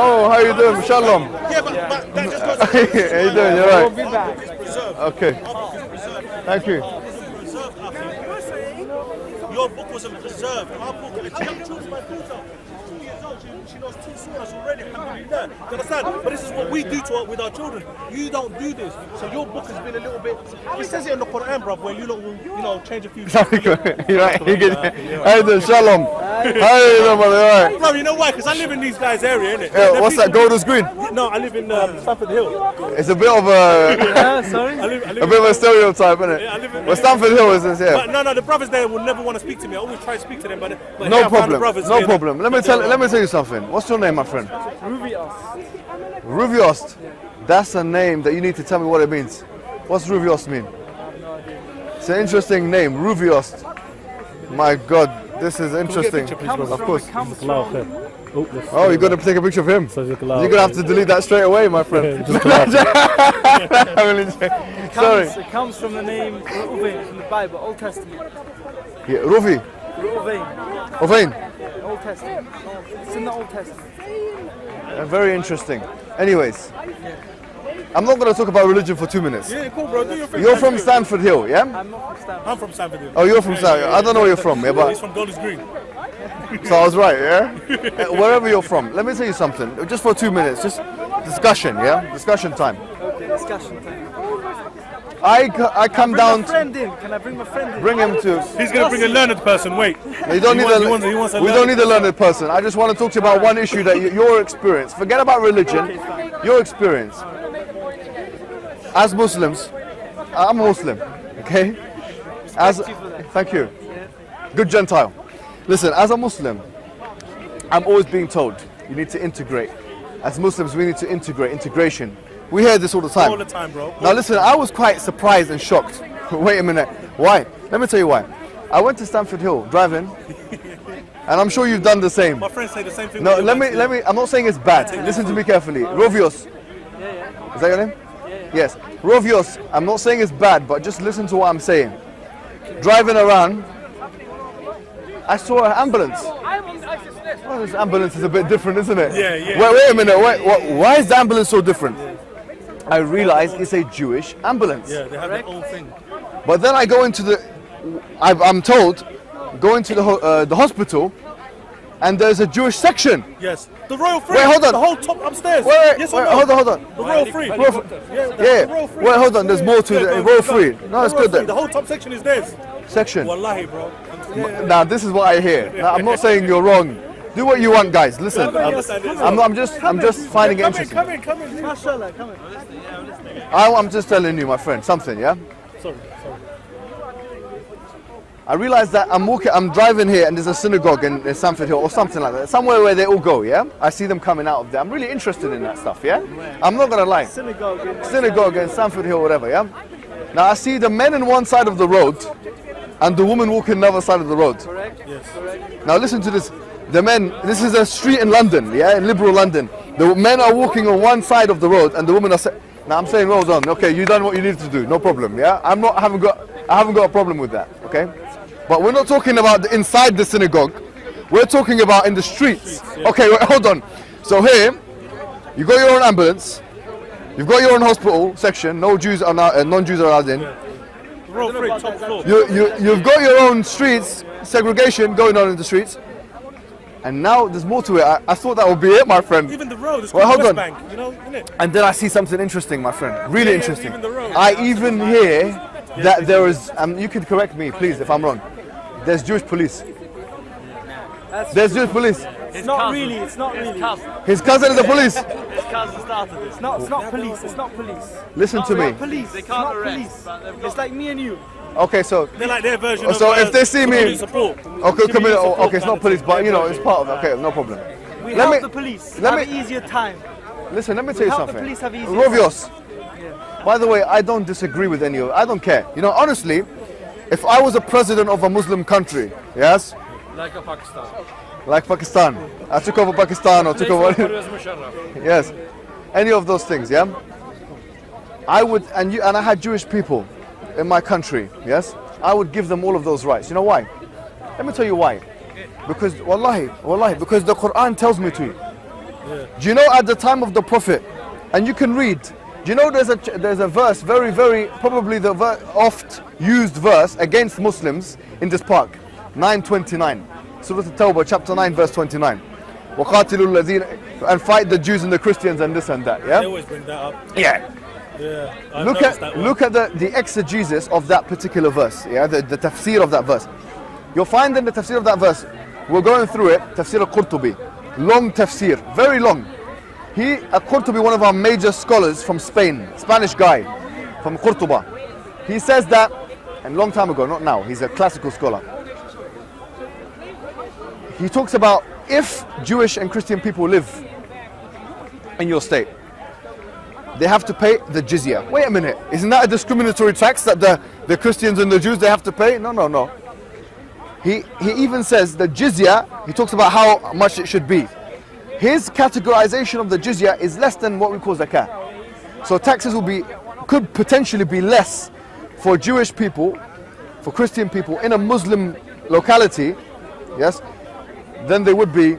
Oh, how you doing? Shalom. Yeah, but that just goes. How you doing? You're right. We'll be back. Okay. Thank you. Your book wasn't preserved. Our book, a young children, my daughter, 2 years old, she knows 2 surahs already. Alhamdulillah. You understand? But this is what we do with our children. You don't do this. So your book has been a little bit. It says it in the Quran, bro, where you know, change a few. You're right. You're good. How you doing? Shalom. How you doing, brother? All right. Bro, you know why? Because I live in these guys' area, innit? Yeah, what's that? Golders Green? No, I live in Stamford Hill. It's a bit of a Sorry? I live a bit of a stereotype, isn't Yeah, I it? live in- Well, Stamford Hill is this, yeah. But no, the brothers there will never want to speak to me. I always try to speak to them, but No here I found the problem. brothers No here. problem. Let me tell you something. What's your name, my friend? Ruvios. Ruviost. That's a name that you need to tell me what it means. What's Ruviost mean? It's an interesting name, Ruviost. My God, this is interesting. Of course. Oh, you got to take a picture of him. You're gonna have to delete that straight away, my friend. Sorry. It comes from the name Reuven from the Bible, Old Testament. Yeah, Ruvi. Reuven, Ovain. Old Testament. It's in the Old Testament. Very interesting. Anyways, I'm not going to talk about religion for 2 minutes. Yeah, cool, bro. Do your thing. You're from Stanford Hill, yeah? I'm not from Stanford. I'm from Stamford Hill. Oh, you're from Stanford. I don't know where you're from, yeah, He's but from Golders Green. so I was right, yeah? Wherever you're from, let me tell you something. Just for 2 minutes, just discussion, yeah? Discussion time. Okay, discussion time. I come Bring down my friend in. Can I bring my friend in? bring him to. He's gonna bring a learned person. Wait. You don't He need wants- he wants a we don't need a learned person. I just want to talk to you about one issue that your experience. Forget about religion. Your experience. As Muslims, I'm a Muslim, okay? As you for that. thank you. Good Gentile. Listen, as a Muslim, I'm always being told you need to integrate. As Muslims, we need to integrate. Integration. We hear this all the time. All the time, bro. Now listen, I was quite surprised and shocked. Wait a minute. Why? Let me tell you why. I went to Stamford Hill driving, and I'm sure you've done the same. My friends say the same thing. No, when let you me. I'm not saying it's bad. Listen to me carefully. Rovios. Yeah. Is that your name? Yes. Rovios. I'm not saying it's bad, but just listen to what I'm saying. Driving around, I saw an ambulance. Well, this ambulance is a bit different, isn't it? Yeah. Wait a minute. Why is the ambulance so different? I realize it's a Jewish ambulance. Yeah, they have their own thing. But then I go into the, I'm told, go into the hospital, and there's a Jewish section. Yes. The Royal Free. Wait, hold on. The whole top upstairs. Wait, yes or no? hold on. The Royal Free. Royal Free. Yeah. Yeah. The Royal Free. Wait, hold on. There's more to the Royal Free. No, it's good The then. whole top section is theirs. Section. Wallahi, bro. Yeah. Now this is what I hear. Now, I'm not saying you're wrong. Do what you want, guys. Listen, I'm just finding it interesting. Come in. Mashallah, come in. I'm just telling you, my friend, something. Yeah. Sorry. I realize that I'm driving here and there's a synagogue in Stamford Hill or something like that, somewhere where they all go, yeah? I see them coming out of there. I'm really interested in that stuff, yeah? I'm not gonna lie. Synagogue in Stamford Hill, whatever, yeah? Now I see the men on one side of the road and the woman walking the other side of the road. Correct? Yes. Correct. Now listen to this. The men, this is a street in London, yeah? In liberal London. The men are walking on one side of the road and the women are now I'm saying well done, okay, you done what you needed to do, no problem, yeah? I haven't got a problem with that, okay? But we're not talking about inside the synagogue. We're talking about in the streets. Okay, wait, hold on. So here, you got your own ambulance. You've got your own hospital section. No Jews are non-Jews are allowed in. Royal Free, top floor. You've got your own streets, segregation going on in the streets. And now there's more to it. I thought that would be it, my friend. Even the road is Well, called hold West on. Bank, you know, isn't it? And then I see something interesting, my friend. Really interesting. even the road. I even hear that there is, you could correct me, please, if I'm wrong. There's Jewish police. There's Jewish police. It's not really. His cousin is the police. His cousin started this. It's not police. It's not police. Listen to me. Police. They It's can't not arrest, police. but they've got- It's like me and you. Okay, so They're like their version of so if they see me, community support. okay, Support okay, it's not kind police, of but thing. you know, it's part of it. Okay, no problem. We Let help me- the police let have me- an easier time. Listen, let me tell you help the something. police have easier Rovios. By the way, I don't disagree with any of. I don't care. You know, honestly, if I was a president of a Muslim country, yes, Like a Pakistan. like Pakistan, I took over Pakistan or took over. Pervez Musharraf. Yes, any of those things, yeah. I would, and I had Jewish people in my country, yes. I would give them all of those rights. You know why? Let me tell you why. Because wallahi, because the Quran tells me to. Do you know at the time of the Prophet, and you can read, do you know there's a verse, very, probably the oft used verse against Muslims in this park, 9:29, Surah At-Tawbah, chapter 9, verse 29. وَقَاتِلُوا الَّذِينَ, and fight the Jews and the Christians and this and that, yeah? They always bring that up. Yeah. Yeah. Look at the exegesis of that particular verse, yeah, the tafsir of that verse. You'll find in the tafsir of that verse, we're going through it, tafsir al-Qurtubi, long tafsir, very long. Al-Qurtubi, one of our major scholars from Spain, Spanish guy from Qurtuba, he says that, and long time ago, not now, he's a classical scholar. He talks about if Jewish and Christian people live in your state, they have to pay the jizya. Wait a minute, isn't that a discriminatory tax that the Christians and the Jews, they have to pay? No. He even says the jizya, he talks about how much it should be. His categorization of the jizya is less than what we call zakah. So taxes could potentially be less for Jewish people, for Christian people in a Muslim locality, yes, than they would be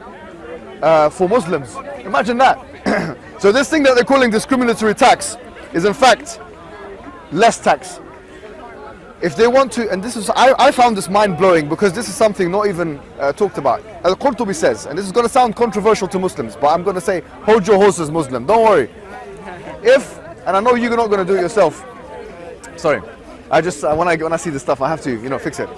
for Muslims. Imagine that. So this thing that they're calling discriminatory tax is in fact less tax. If they want to, and this is, I found this mind-blowing because this is something not even talked about. Al-Qurtubi says, and this is going to sound controversial to Muslims, but I'm going to say, hold your horses, Muslim, don't worry. And I know you're not going to do it yourself. Sorry, when I see this stuff, I have to, fix it.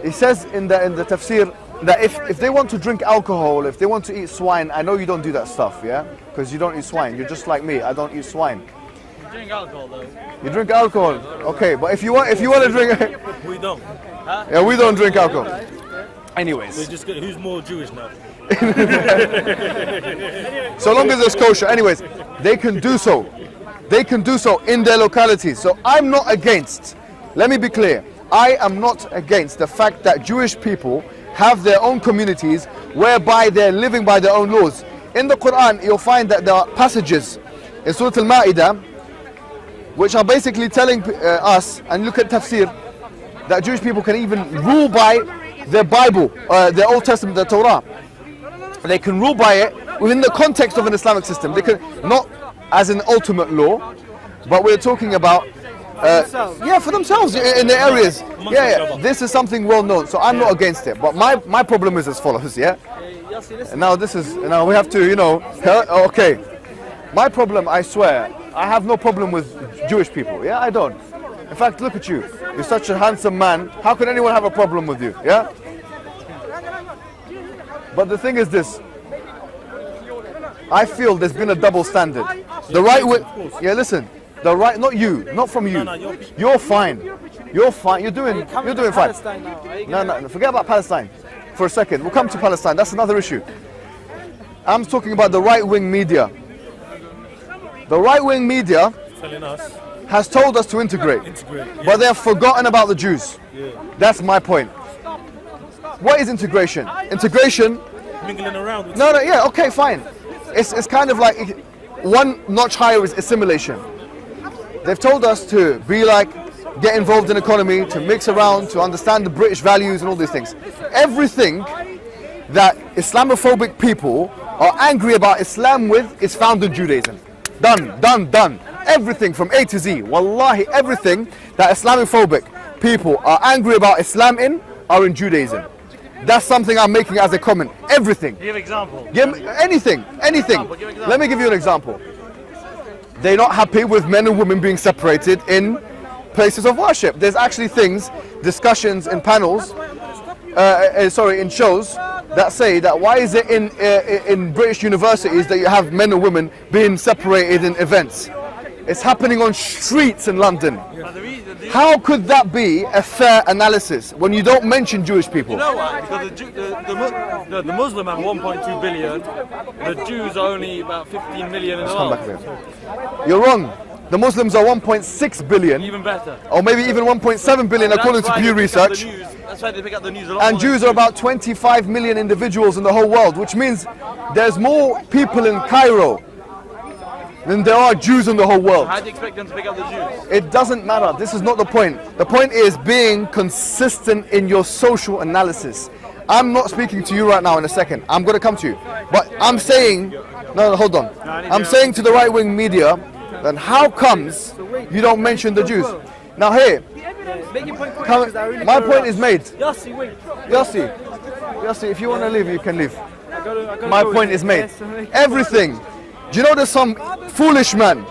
He says in the tafsir, that if they want to drink alcohol, if they want to eat swine, I know you don't do that stuff, yeah? Because you don't eat swine. You're just like me. I don't eat swine. You drink alcohol though. You drink alcohol, okay? But if you want to drink, We don't. Huh? Yeah, we don't drink alcohol. Anyways, Who's more Jewish now? so long as it's kosher. Anyways, they can do so. They can do so in their localities. So I'm not against. Let me be clear. I am not against the fact that Jewish people have their own communities whereby they're living by their own laws. In the Quran, you'll find that there are passages in Surah Al-Ma'idah which are basically telling us, and look at tafsir, that Jewish people can even rule by their Bible, their Old Testament, their Torah. They can rule by it within the context of an Islamic system. They can, not as an ultimate law, but we're talking about for themselves in their areas. Yeah, this is something well known, so I'm not against it. But my problem is as follows, yeah? And now now we have to, okay. My problem, I swear, I have no problem with Jewish people, yeah? I don't. In fact, look at you. You're such a handsome man. How can anyone have a problem with you, yeah? But the thing is this. I feel there's been a double standard. The right way, yeah, listen. The right, not you, not from you. You're fine. You're fine. You're doing fine. No. Forget about Palestine for a second. We'll come to Palestine. That's another issue. I'm talking about the right-wing media. The right-wing media has told us to integrate, but they have forgotten about the Jews. That's my point. What is integration? Integration. Mingling around. With Yeah, okay, fine. It's kind of like one notch higher is assimilation. They've told us to get involved in economy, to mix around, to understand the British values and all these things. Everything that Islamophobic people are angry about Islam with is found in Judaism. Done. Everything from A to Z. Wallahi, everything that Islamophobic people are angry about Islam in are in Judaism. That's something I'm making as a comment. Everything. Give example. Give me anything. Let me give you an example. They're not happy with men and women being separated in places of worship. There's actually discussions in panels, in shows that say that why is it in British universities that you have men and women being separated in events? It's happening on streets in London. How could that be a fair analysis when you don't mention Jewish people? You know why? Because the Muslim have 1.2 billion, the Jews are only about 15 million in the world. You're wrong. The Muslims are 1.6 billion. Even better. Or maybe even 1.7 billion according to Pew Research. That's why they pick up the news a lot. And Jews are about 25 million individuals in the whole world, which means there's more people in Cairo than there are Jews in the whole world. How do you expect them to pick up the Jews? It doesn't matter. This is not the point. The point is being consistent in your social analysis. I'm not speaking to you right now in a second. I'm going to come to you. But I'm saying, no, hold on. I'm saying to the right-wing media, then how comes you don't mention the Jews? Now here, my point is made. Yossi, if you want to leave, you can leave. My point is made. Everything. Do you know there's some foolish man?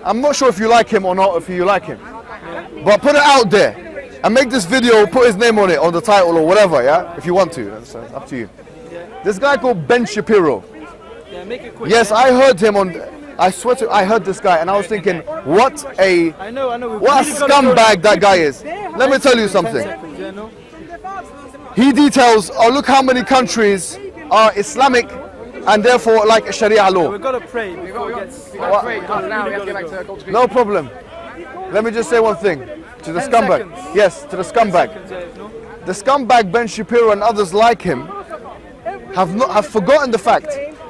I'm not sure if you like him or not, if you like him. But put it out there and make this video, put his name on it, on the title or whatever, yeah? If you want to, that's up to you. This guy called Ben Shapiro. Yes, I heard him on, I swear to, I heard this guy and I was thinking, what a scumbag that guy is. Let me tell you something. He details, oh look how many countries are Islamic and therefore like Sharia law. We've got to pray before it gets... No problem. Let me just say one thing to the scumbag. Yes, to the scumbag. The scumbag Ben Shapiro and others like him have forgotten the fact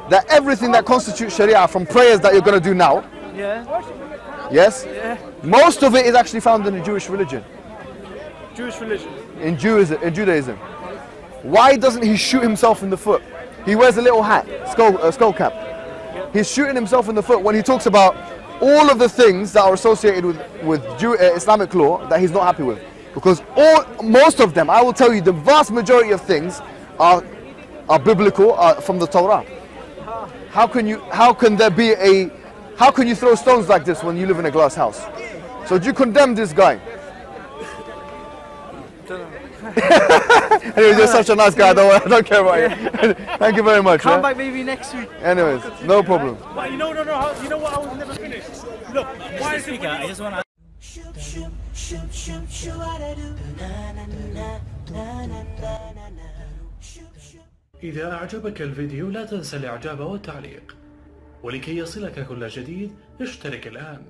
that everything that constitutes Sharia, from prayers that you're going to do now, yes, most of it is actually found in the Jewish religion. In Judaism. Why doesn't he shoot himself in the foot? He wears a little hat, skull cap. He's shooting himself in the foot when he talks about all of the things that are associated with Islamic law that he's not happy with. Because most of them, I will tell you, the vast majority of things are biblical, from the Torah. How can you throw stones like this when you live in a glass house? So do you condemn this guy? Anyway, you're such a nice guy, I don't care about you. Thank you very much. Come back maybe next week. Anyways, no problem. But you know what I was never finished? Look, why is it... I just want to... إذا أعجبك الفيديو لا تنسى الإعجاب والتعليق، ولكي يصلك كل جديد اشترك الآن.